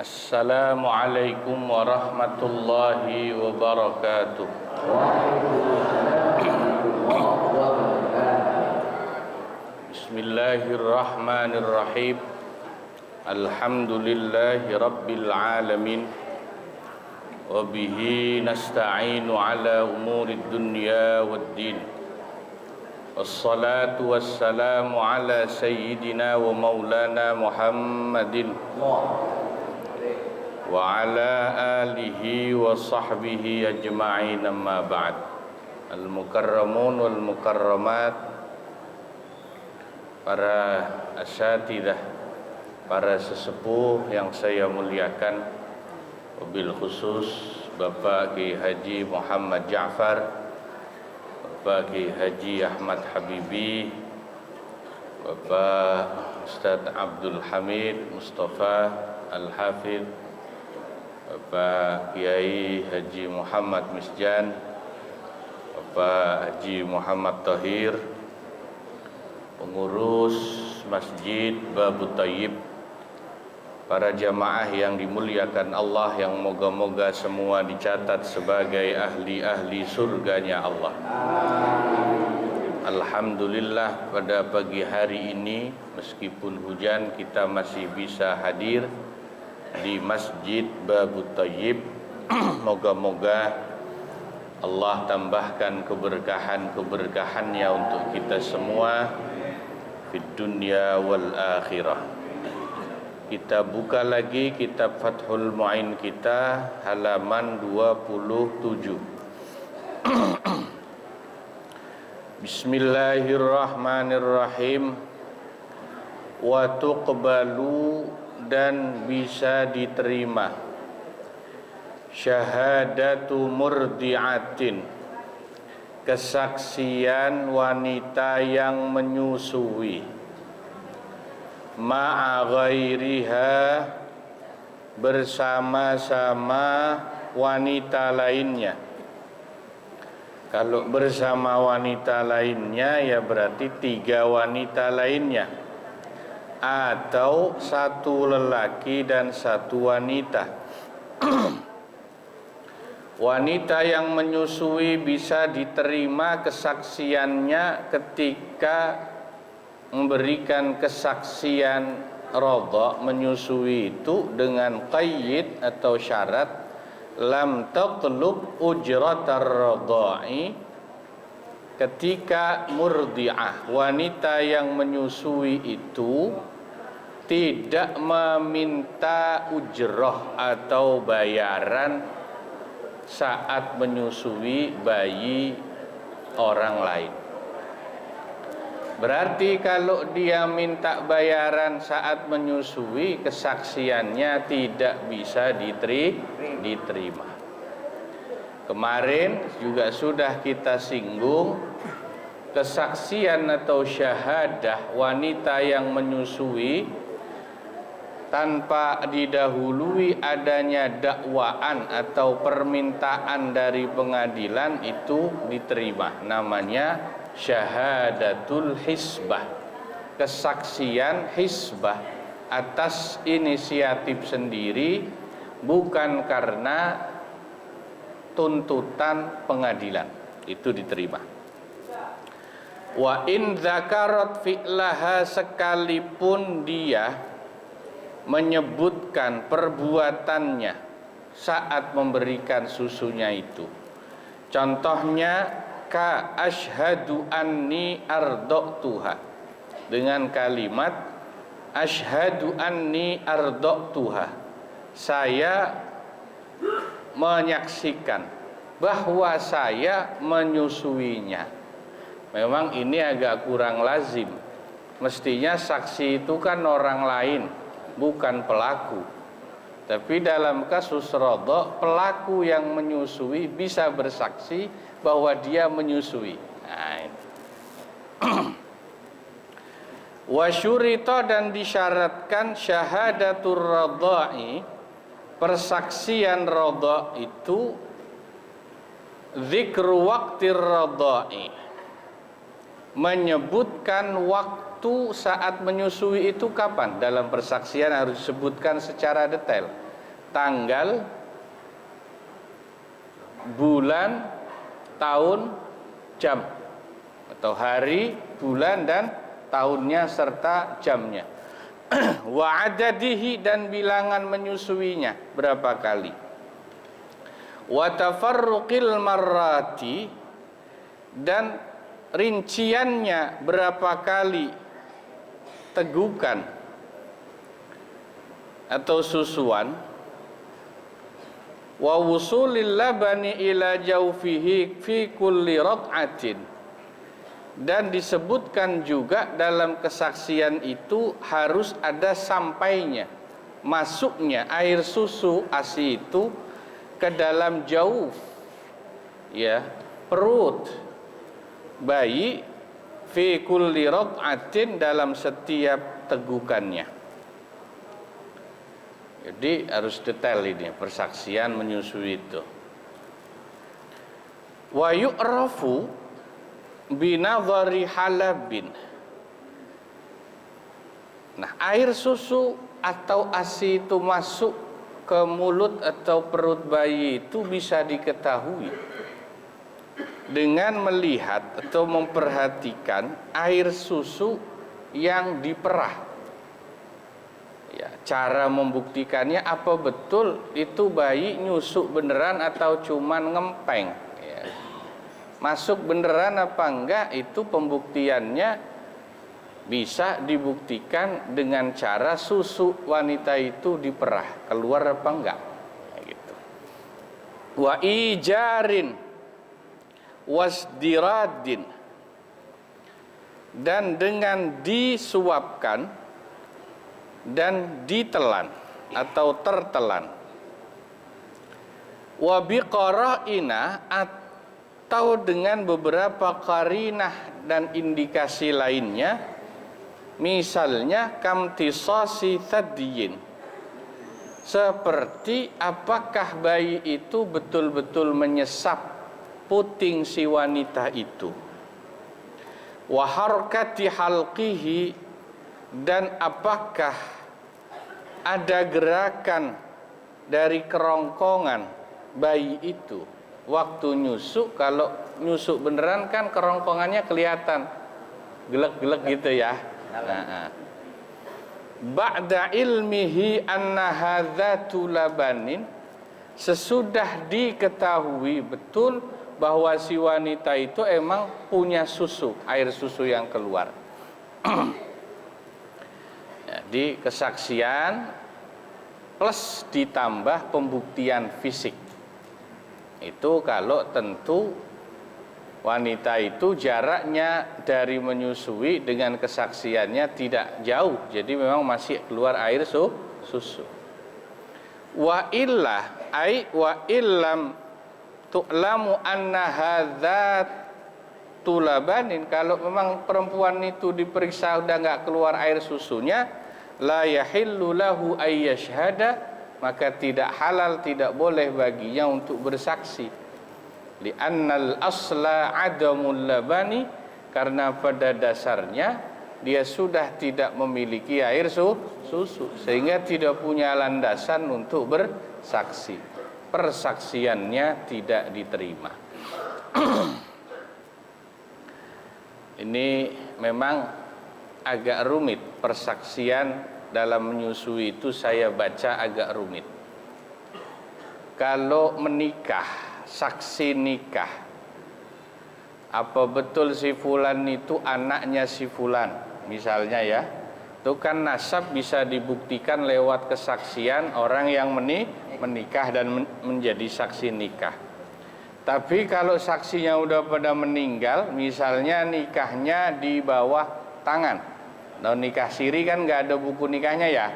Assalamualaikum warahmatullahi wabarakatuh. Bismillahirrahmanirrahim. Alhamdulillahi rabbil alamin. Wa bihi nasta'inu ala umurid dunya waddin. Wassalatu wassalamu ala sayyidina wa maulana Muhammadin wa ala alihi wa sahbihi ajma'in, amma ba'd. Al-mukarramun wal mukarramat, para asyatidah, para sesepuh yang saya muliakan, wabil khusus Bapak Kiai Haji Muhammad Ja'far, Bapak Kiai Haji Ahmad Habibi, Bapak Ustadz Abdul Hamid Mustafa Al-Hafidh, Bapak Kiai Haji Muhammad Misjan, Bapak Haji Muhammad Tahir, pengurus Masjid Babu Tayyib, para jamaah yang dimuliakan Allah, yang moga-moga semua dicatat sebagai ahli-ahli surganya Allah. Alhamdulillah, pada pagi hari ini meskipun hujan kita masih bisa hadir di Masjid Babu Tayyib. Moga-moga Allah tambahkan keberkahan-keberkahannya untuk kita semua fid dunya wal akhirah. Kita buka lagi kitab Fathul Mu'in kita, halaman 27. Bismillahirrahmanirrahim. Wa tuqbalu, dan bisa diterima, syahadatu murdi'atin, kesaksian wanita yang menyusui, ma'a ghairiha, bersama-sama wanita lainnya. Kalau bersama wanita lainnya ya berarti 3 wanita lainnya, atau 1 lelaki dan 1 wanita. Wanita yang menyusui bisa diterima kesaksiannya ketika memberikan kesaksian radha, menyusui itu dengan qayyid atau syarat lam tatlub ujratar radha'i. Ketika murdi'ah, wanita yang menyusui itu tidak meminta ujrah atau bayaran saat menyusui bayi orang lain. Berarti kalau dia minta bayaran saat menyusui, kesaksiannya tidak bisa diterima. Kemarin juga sudah kita singgung, kesaksian atau syahadah wanita yang menyusui tanpa didahului adanya dakwaan atau permintaan dari pengadilan itu diterima. Namanya syahadatul hisbah, kesaksian hisbah atas inisiatif sendiri, bukan karena tuntutan pengadilan, itu diterima. Wa in dzakarat fi'laha, sekalipun dia menyebutkan perbuatannya saat memberikan susunya itu. Contohnya ka asyhadu anni arda'tuha, dengan kalimat asyhadu anni arda'tuha, saya menyaksikan bahwa saya menyusuinya. Memang ini agak kurang lazim. Mestinya saksi itu kan orang lain, bukan pelaku. Tapi dalam kasus radha, pelaku yang menyusui bisa bersaksi bahwa dia menyusui. Nah, ini. Wa syurita, dan disyaratkan syahadatur radha'i, persaksian radha itu, zikru waqtir radha'i, menyebutkan waktu saat menyusui itu kapan. Dalam persaksian harus disebutkan secara detail. tanggal, bulan, tahun, jam, atau hari, bulan, dan tahunnya serta jamnya. Wa adadihi, dan bilangan menyusuinya berapa kali. Wa tafarruqil marrati, dan rinciannya berapa kali tegukan atau susuan. Wa wusulil labani ila jawfihi fi kulli raq'atin, dan disebutkan juga dalam kesaksian itu harus ada sampainya, masuknya air susu ASI itu ke dalam jauf, ya, perut bayi, fi kulli raq'atin, dalam setiap tegukannya. Jadi harus detail ini persaksian menyusui itu. Wa yu'rafu binadhari halabin. Nah, air susu atau ASI itu masuk ke mulut atau perut bayi itu bisa diketahui dengan melihat atau memperhatikan air susu yang diperah. Ya, cara membuktikannya apa betul itu bayi nyusuk beneran atau cuman ngempeng, ya. Masuk beneran apa enggak, itu pembuktiannya bisa dibuktikan dengan cara susu wanita itu diperah, keluar apa enggak, ya, gitu. Wa ijarin wasdiradin, dan dengan disuapkan dan ditelan atau tertelan. Wa biqara'ina, atau dengan beberapa qarinah dan indikasi lainnya, misalnya kamtisasi thadyin, seperti apakah bayi itu betul-betul menyesap puting si wanita itu. Wa harkati halqihi, dan apakah ada gerakan dari kerongkongan bayi itu waktu nyusuk. Kalau nyusuk beneran kan kerongkongannya kelihatan gelek-gelek gitu ya. Ba'da ilmihi anna hadzatu labanin, sesudah diketahui betul bahwa si wanita itu emang punya susu, air susu yang keluar. Jadi kesaksian plus ditambah pembuktian fisik. Itu kalau tentu wanita itu jaraknya dari menyusui dengan kesaksiannya tidak jauh, jadi memang masih keluar air susu. Wa illa ai wa illam tu'lamu anna hadzat tulabanin, kalau memang perempuan itu diperiksa udah nggak keluar air susunya, la yahillu lahu ayyashhada, maka tidak halal, tidak boleh baginya untuk bersaksi. Li'annal asla adamul labani, karena pada dasarnya dia sudah tidak memiliki air susu, sehingga tidak punya landasan untuk bersaksi. Persaksiannya tidak diterima. Ini memang agak rumit, persaksian dalam menyusui itu saya baca agak rumit. Kalau menikah, saksi nikah, apa betul si fulan itu anaknya si fulan, misalnya ya, itu kan nasab bisa dibuktikan lewat kesaksian orang yang menikah dan menjadi saksi nikah. Tapi kalau saksinya udah pada meninggal, misalnya nikahnya di bawah tangan, nah nikah siri kan nggak ada buku nikahnya ya,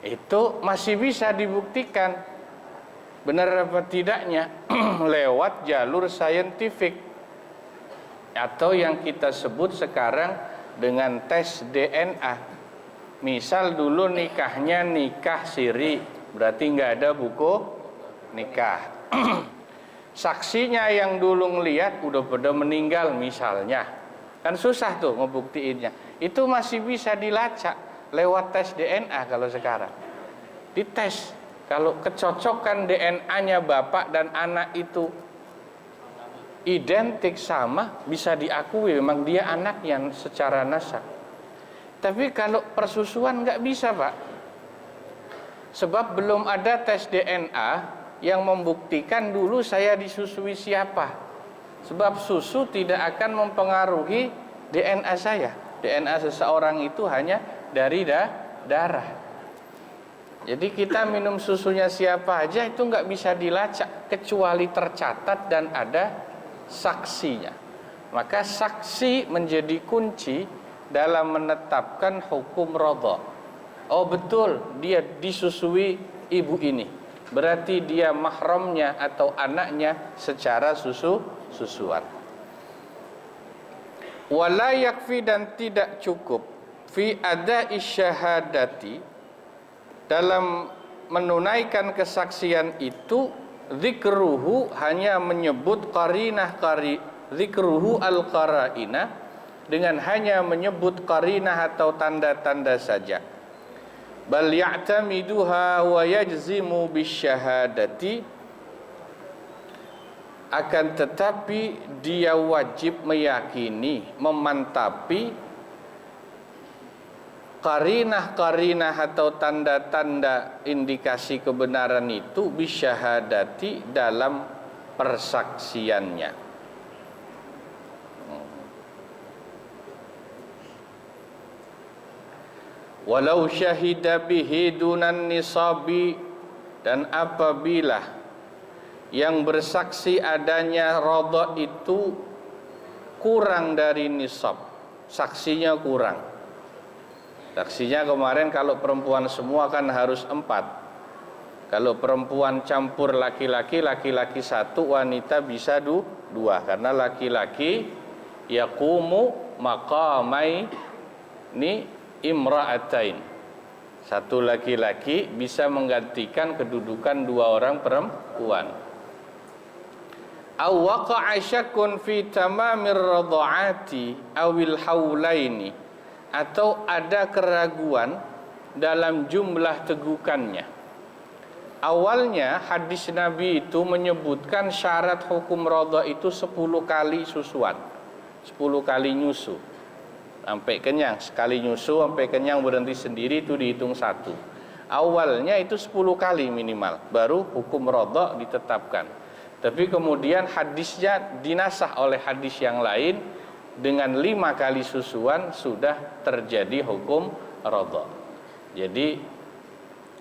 itu masih bisa dibuktikan benar apa tidaknya lewat jalur saintifik atau yang kita sebut sekarang dengan tes DNA. Misal dulu nikahnya nikah siri, berarti nggak ada buku nikah. Saksinya yang dulu ngelihat udah pada meninggal misalnya, kan susah tuh ngebuktiinnya. Itu masih bisa dilacak lewat tes DNA kalau sekarang. dites. Kalau kecocokan DNA-nya bapak dan anak itu identik sama, bisa diakui memang dia anaknya secara nasab. Tapi kalau persusuan nggak bisa, Pak. Sebab belum ada tes DNA yang membuktikan dulu saya disusui siapa. Sebab susu tidak akan mempengaruhi DNA saya. DNA seseorang itu hanya dari darah. Jadi kita minum susunya siapa aja itu nggak bisa dilacak kecuali tercatat dan ada saksinya. Maka saksi menjadi kunci dalam menetapkan hukum radha. Oh betul dia disusui ibu ini, berarti dia mahramnya atau anaknya secara susuan. Wala yakfi, dan tidak cukup fi ada'i syahadati, dalam menunaikan kesaksian itu, zikruhu, hanya menyebut zikruhu al-qara'ina, dengan hanya menyebut qarinah atau tanda-tanda saja. Bal ya'tamiduha wa yajzimu bisyahadati, akan tetapi dia wajib meyakini, memantapi qarinah-qarinah atau tanda-tanda indikasi kebenaran itu bisyahadati, dalam persaksiannya. Walau syahida bihi dunan nisabi, dan apabila yang bersaksi adanya radha itu kurang dari nisab, saksinya kurang. Saksinya kemarin kalau perempuan semua kan harus 4. Kalau perempuan campur laki-laki, laki-laki 1, wanita bisa 2. Karena laki-laki yaqumu maqamai ni imra'atain. Satu laki-laki bisa menggantikan kedudukan 2 orang perempuan. Aw waqa'a syakkun fi tamamir radha'ati awil haulaini, atau ada keraguan dalam jumlah tegukannya. Awalnya hadis Nabi itu menyebutkan syarat hukum radha itu 10 kali susuan, 10 kali nyusu sampai kenyang. Sekali nyusu sampai kenyang berhenti sendiri itu dihitung 1. Awalnya itu 10 kali minimal, baru hukum radha ditetapkan. Tapi kemudian hadisnya dinasah oleh hadis yang lain, dengan 5 kali susuan sudah terjadi hukum radha. Jadi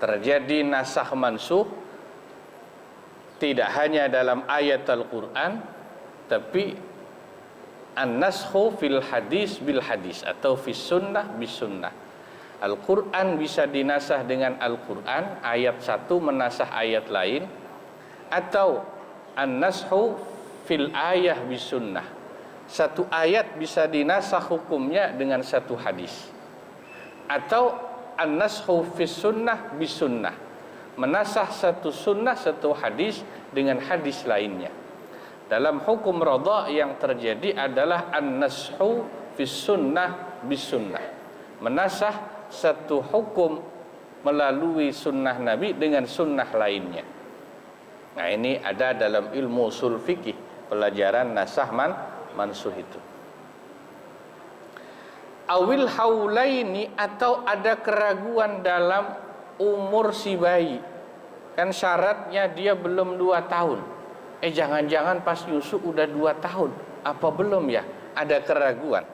terjadi nasakh mansukh, tidak hanya dalam ayat Al-Quran, tapi an-naskhu fil hadis bil hadis, atau fis sunnah bis sunnah. Al-Quran bisa dinasah dengan Al-Quran, ayat 1 menasah ayat lain, atau an-naskhu fil ayah bis sunnah, satu ayat bisa dinasah hukumnya dengan satu hadis. Atau an-naskhu fis sunnah bis sunnah, menasah satu sunnah, satu hadis dengan hadis lainnya. Dalam hukum radha yang terjadi adalah an-naskhu fis sunnah bis sunnah, menasah satu hukum melalui sunnah Nabi dengan sunnah lainnya. Nah ini ada dalam ilmu usul fikih, pelajaran nasakh mansukh itu. Awil haulaini, atau ada keraguan dalam umur si bayi. Kan syaratnya dia belum 2 tahun. Jangan-jangan pas nyusu udah 2 tahun. Apa belum ya? Ada keraguan.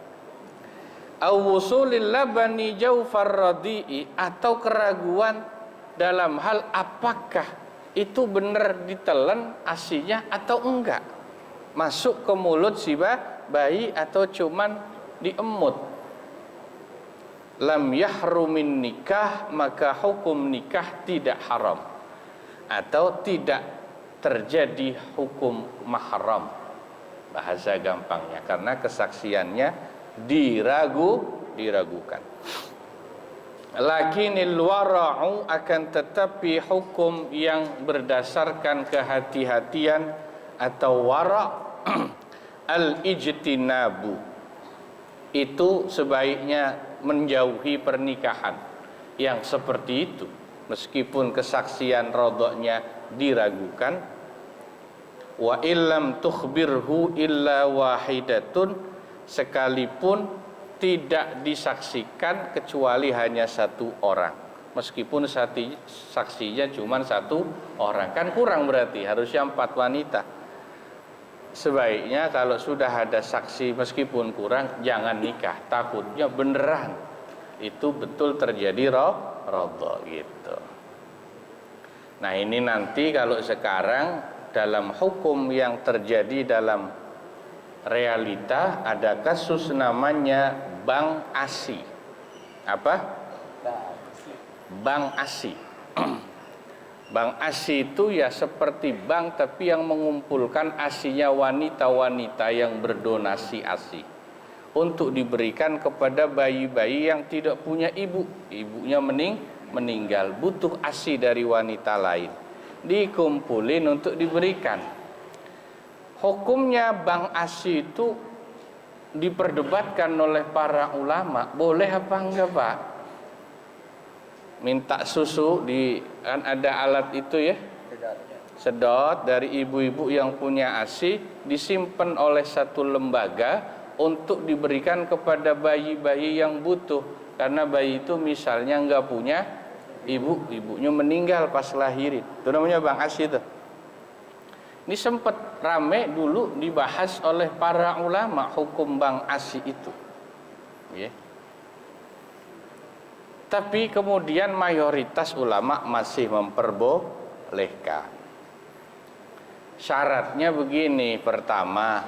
Aw wusulil labani jawfar radi'i, atau keraguan dalam hal apakah itu benar ditelan asinya atau enggak, masuk ke mulut si bayi atau cuman diemut. Lam yahrumin nikah, maka hukum nikah tidak haram, atau tidak terjadi hukum mahram, bahasa gampangnya, karena kesaksiannya diragukan. Lakinil wara'u, akan tetapi hukum yang berdasarkan kehati-hatian atau wara' al-ijtinabu, itu sebaiknya menjauhi pernikahan yang seperti itu. meskipun kesaksian rodoknya diragukan. Wa illam tukhbirhu illa wahidatun, sekalipun tidak disaksikan kecuali hanya satu orang, meskipun saksinya cuma satu orang, kan kurang, berarti harusnya 4 wanita. Sebaiknya kalau sudah ada saksi meskipun kurang, jangan nikah, takutnya beneran itu betul terjadi rodok gitu. Nah ini nanti kalau sekarang dalam hukum yang terjadi dalam realita ada kasus namanya bank ASI. Apa? Bank ASI. Bank ASI itu ya seperti bank tapi yang mengumpulkan ASI-nya wanita-wanita yang berdonasi ASI untuk diberikan kepada bayi-bayi yang tidak punya ibu, ibunya meninggal, butuh ASI dari wanita lain, dikumpulin untuk diberikan. Hukumnya bank ASI itu diperdebatkan oleh para ulama, boleh apa enggak Pak? Minta susu kan ada alat itu ya, sedot dari ibu-ibu yang punya ASI, disimpan oleh satu lembaga untuk diberikan kepada bayi-bayi yang butuh, karena bayi itu misalnya nggak punya ibu, ibunya meninggal pas lahirin, itu namanya bank ASI itu. Ini sempat rame dulu dibahas oleh para ulama hukum bank ASI itu, ya. Tapi kemudian mayoritas ulama masih memperbolehkan. Syaratnya begini, pertama,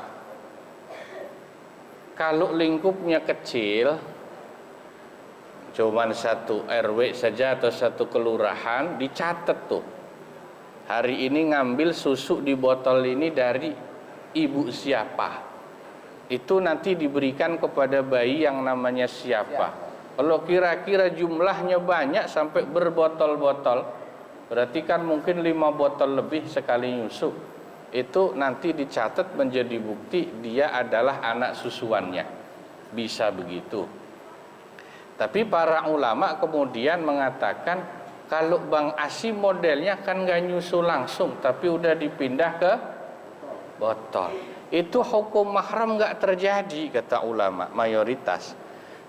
kalau lingkupnya kecil, cuman satu RW saja atau satu kelurahan, dicatat tuh. Hari ini ngambil susu di botol ini dari ibu siapa. Itu nanti diberikan kepada bayi yang namanya siapa. Kalau kira-kira jumlahnya banyak sampai berbotol-botol, berarti kan mungkin 5 botol lebih sekali nyusu. Itu nanti dicatat menjadi bukti dia adalah anak susuannya. Bisa begitu. Tapi para ulama kemudian mengatakan, kalau bank ASI modelnya kan nggak nyusu langsung, tapi udah dipindah ke botol. Itu hukum mahram nggak terjadi, kata ulama mayoritas.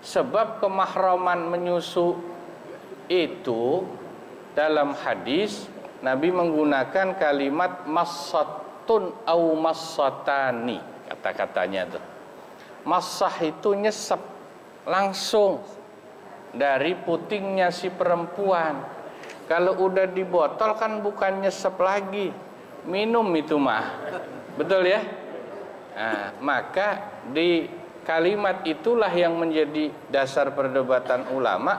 Sebab kemahraman menyusu itu dalam hadis Nabi menggunakan kalimat massatun au massatani, kata-katanya tuh. Massah itu nyesep langsung dari putingnya si perempuan. Kalau udah di botol kan bukan nyesep lagi, minum itu mah. Betul ya? Nah, maka di kalimat itulah yang menjadi dasar perdebatan ulama,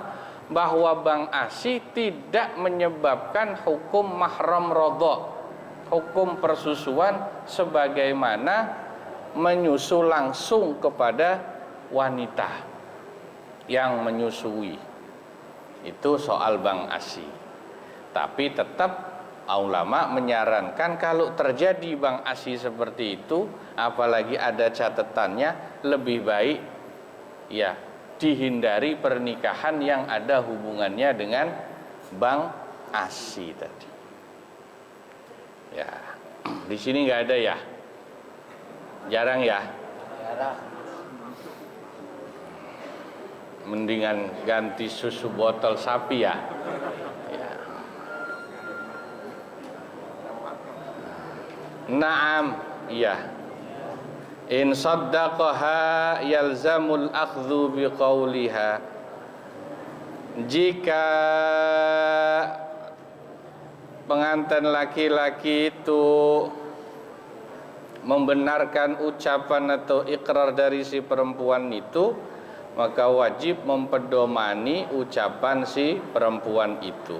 bahwa bank ASI tidak menyebabkan hukum mahram rodok, hukum persusuan sebagaimana menyusu langsung kepada wanita yang menyusui. Itu soal bank ASI. Tapi tetap ulama menyarankan kalau terjadi bank ASI seperti itu, apalagi ada catatannya, lebih baik ya dihindari pernikahan yang ada hubungannya dengan bank ASI tadi. Ya, di sini nggak ada ya, jarang ya. Jarang. Mendingan ganti susu botol sapi ya. Naam, iya. In saddaqaha yalzamul akhdhu biqauliha. Jika pengantin laki-laki itu membenarkan ucapan atau ikrar dari si perempuan itu, maka wajib mempedomani ucapan si perempuan itu.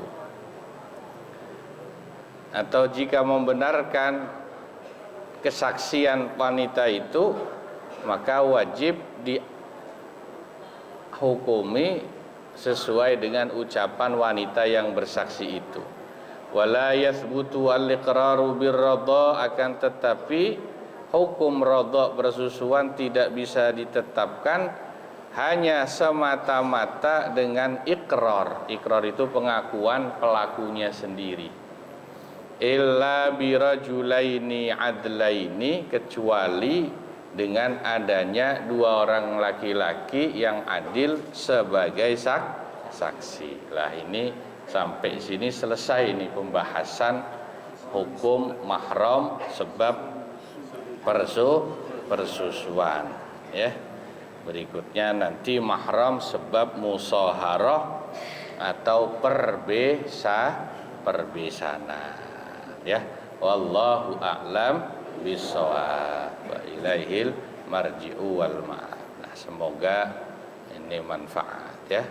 Atau jika membenarkan kesaksian wanita itu, maka wajib dihukumi sesuai dengan ucapan wanita yang bersaksi itu. Wala yathbutu al-iqraru birradha, akan tetapi hukum radha persusuan tidak bisa ditetapkan hanya semata-mata dengan ikrar. Ikrar itu pengakuan pelakunya sendiri. Illa birajulaini adlaini, kecuali dengan adanya dua orang laki-laki yang adil sebagai saksi. Lah ini sampai sini selesai ini pembahasan hukum mahram sebab persusuan ya. Berikutnya nanti mahram sebab musaharah atau perbesanan ya. Wallahu a'lam bishawab, wa ilaihil marji'u wal ma'ab. Nah, semoga ini manfaat ya.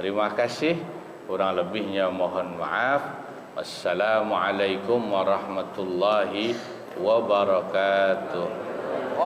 Terima kasih, kurang lebihnya mohon maaf. Wassalamualaikum warahmatullahi wabarakatuh.